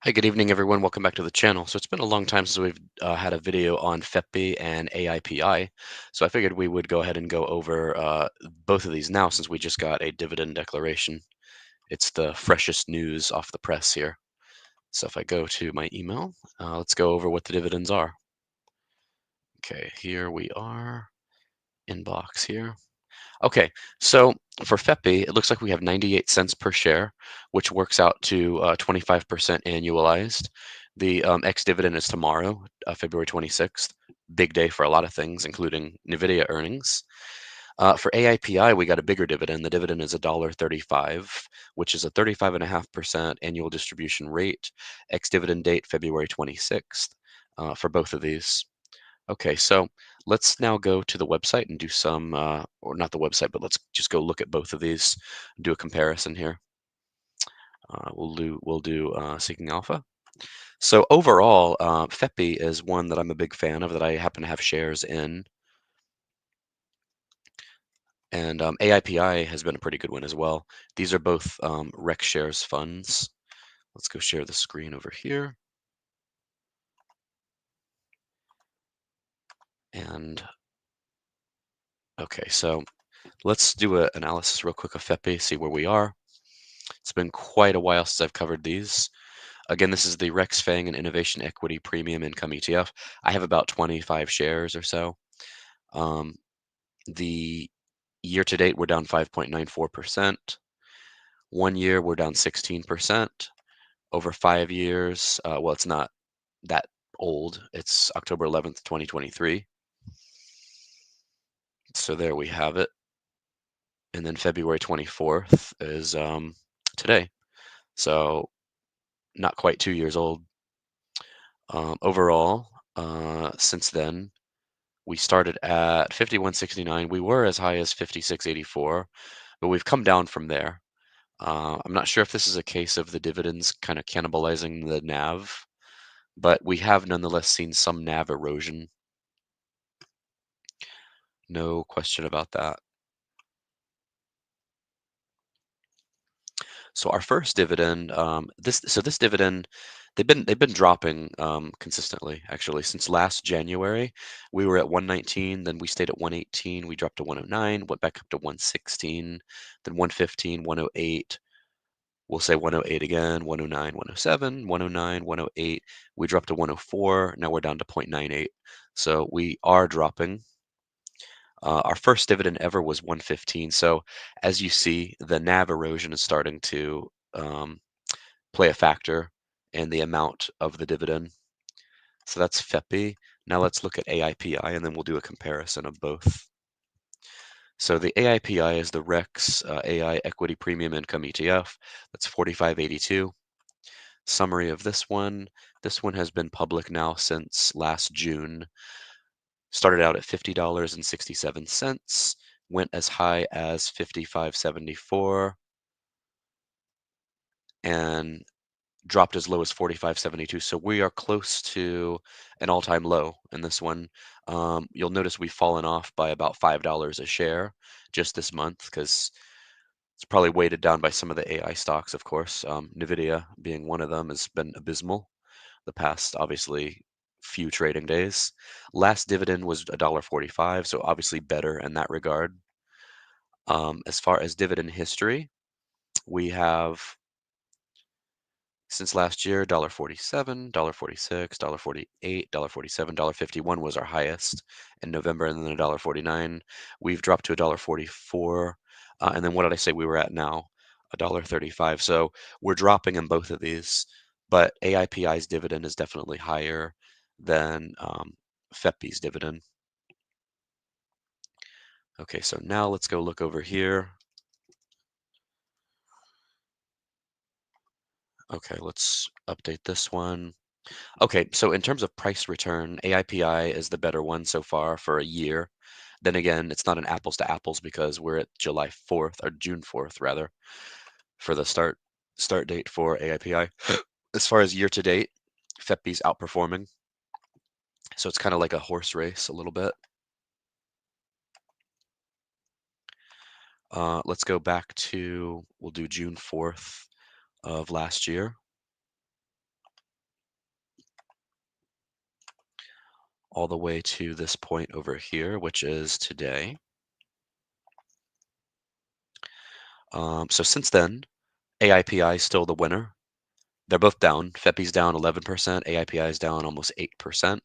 Hi, good evening, everyone. Welcome back to the channel. So it's been a long time since we've had a video on FEPI and AIPI. So I figured we would go ahead and go over both of these now since we just got a dividend declaration. It's the freshest news off the press here. So if I go to my email, let's go over what the dividends are. Okay, here we are, inbox here. Okay, so for FEPI, it looks like we have 98 cents per share, which works out to 25% annualized. The ex-dividend is tomorrow, February 26th. Big day for a lot of things, including NVIDIA earnings. For AIPI, we got a bigger dividend. The dividend is $1.35, which is a 35.5% annual distribution rate. Ex-dividend date, February 26th, for both of these. Okay, so let's now go to the website and do some, or not the website, but let's just go look at both of these, do a comparison here. We'll do Seeking Alpha. So overall, FEPI is one that I'm a big fan of that I happen to have shares in, and AIPI has been a pretty good one as well. These are both Rec Shares funds. Let's go share the screen over here. And okay, so let's do an analysis real quick of FEPI, see where we are. It's been quite a while since I've covered these. Again, this is the Rex Fang and Innovation Equity Premium Income ETF. I have about 25 shares or so. Um, the year to date, we're down 5.94%. 1 year, we're down 16%. Over 5 years, well, it's not that old. It's October 11th, 2023. So there we have it. And then February 24th is today. So not quite 2 years old. Overall, since then, we started at 51.69. We were as high as 56.84, but we've come down from there. I'm not sure if this is a case of the dividends kind of cannibalizing the NAV, but we have nonetheless seen some NAV erosion. No question about that. So our first dividend, this dividend, they've been dropping consistently actually since last January. We were at 119, then we stayed at 118, we dropped to 109, went back up to 116, then 115, 108. We'll say 108 again, 109, 107, 109, 108. We dropped to 104. Now we're down to 0.98. So we are dropping. Our first dividend ever was 115. So as you see, the NAV erosion is starting to play a factor in the amount of the dividend. So that's FEPI. Now let's look at AIPI, and then we'll do a comparison of both. So the AIPI is the REX AI Equity Premium Income ETF. That's 4582. Summary of this one. This one has been public now since last June. Started out at $50.67, went as high as 55.74, and dropped as low as 45.72. So we are close to an all-time low in this one. You'll notice we've fallen off by about $5 a share just this month because it's probably weighted down by some of the AI stocks, of course. NVIDIA being one of them has been abysmal the past, obviously, few trading days. Last dividend was $1.45, so obviously better in that regard. As far as dividend history, we have since last year, $1.47, $1.46, $1.48, $1.47, $1.51 was our highest in November, and then $1.49. We've dropped to $1.44. And then what did I say we were at now? $1.35. So we're dropping in both of these, but AIPI's dividend is definitely higher than FEPI's dividend. Okay, so now let's go look over here. Okay, let's update this one. Okay, so in terms of price return, AIPI is the better one so far for a year. Then again, it's not an apples to apples because we're at July 4th or June 4th rather for the start date for AIPI. As far as year to date, FEPI's outperforming. So it's kind of like a horse race a little bit. Let's go back to, we'll do June 4th of last year. all the way to this point over here, which is today. So since then, AIPI is still the winner. They're both down. FEPI's down 11%, AIPI is down almost 8%.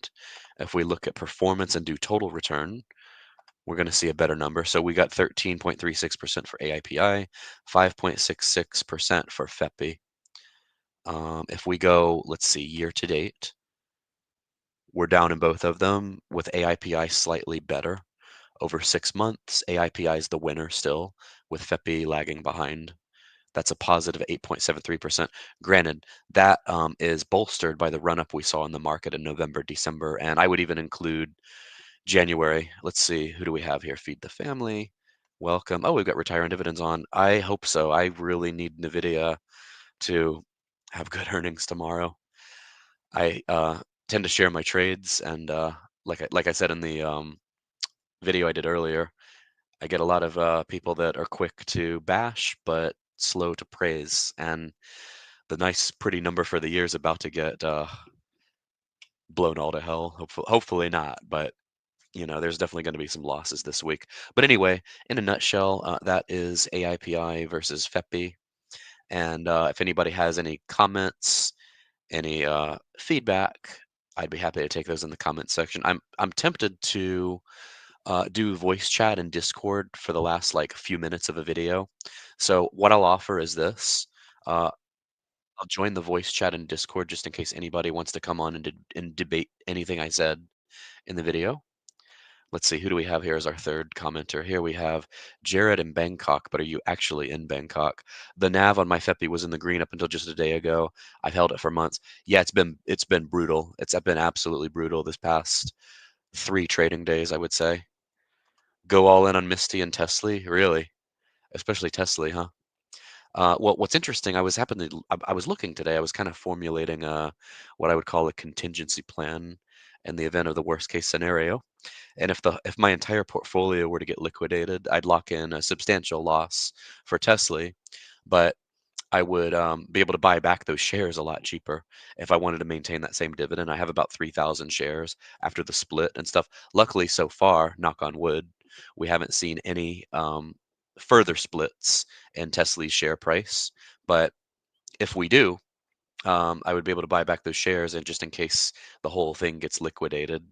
If we look at performance and do total return, we're going to see a better number. So we got 13.36% for AIPI, 5.66% for FEPI. If we go, let's see, year to date, we're down in both of them with AIPI slightly better. Over 6 months, AIPI is the winner still, with FEPI lagging behind. That's a positive 8.73%. Granted, that is bolstered by the run-up we saw in the market in November, December, and I would even include January. Let's see, who do we have here? Feed the family. Welcome. Oh, we've got retire and dividends on. I hope so. I really need NVIDIA to have good earnings tomorrow. I tend to share my trades, and like I said in the video I did earlier, I get a lot of people that are quick to bash but slow to praise, and the nice, pretty number for the year is about to get blown all to hell. Hopefully not, but there's definitely going to be some losses this week. But anyway, in a nutshell, that is AIPI versus FEPI. And if anybody has any comments, any feedback, I'd be happy to take those in the comments section. I'm tempted to do voice chat and Discord for the last like few minutes of a video. So what I'll offer is this. Uh, I'll join the voice chat and Discord just in case anybody wants to come on and, debate anything I said in the video. Let's see, who do we have here as our third commenter? Here we have Jared in Bangkok, but are you actually in Bangkok? The nav on my FEPI was in the green up until just a day ago. I've held it for months. Yeah, it's been brutal. It's been absolutely brutal this past 3 trading days, I would say. Go all in on Misty and Tesla, really, especially Tesla, huh? Well, what's interesting, I was looking today. I was kind of formulating what I would call a contingency plan in the event of the worst case scenario. And if my entire portfolio were to get liquidated, I'd lock in a substantial loss for Tesla, but I would be able to buy back those shares a lot cheaper if I wanted to maintain that same dividend. I have about 3,000 shares after the split and stuff. Luckily, so far, knock on wood, we haven't seen any further splits in Tesla's share price. But if we do, I would be able to buy back those shares, and just in case the whole thing gets liquidated,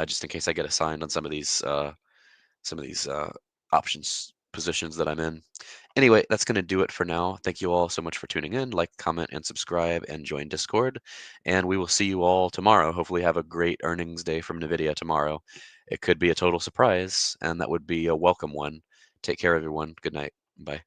just in case I get assigned on some of these options positions that I'm in. Anyway, that's going to do it for now. Thank you all so much for tuning in. Like, comment, and subscribe, and join Discord. And we will see you all tomorrow. Hopefully, have a great earnings day from NVIDIA tomorrow. It could be a total surprise, and that would be a welcome one. Take care, everyone. Good night. Bye.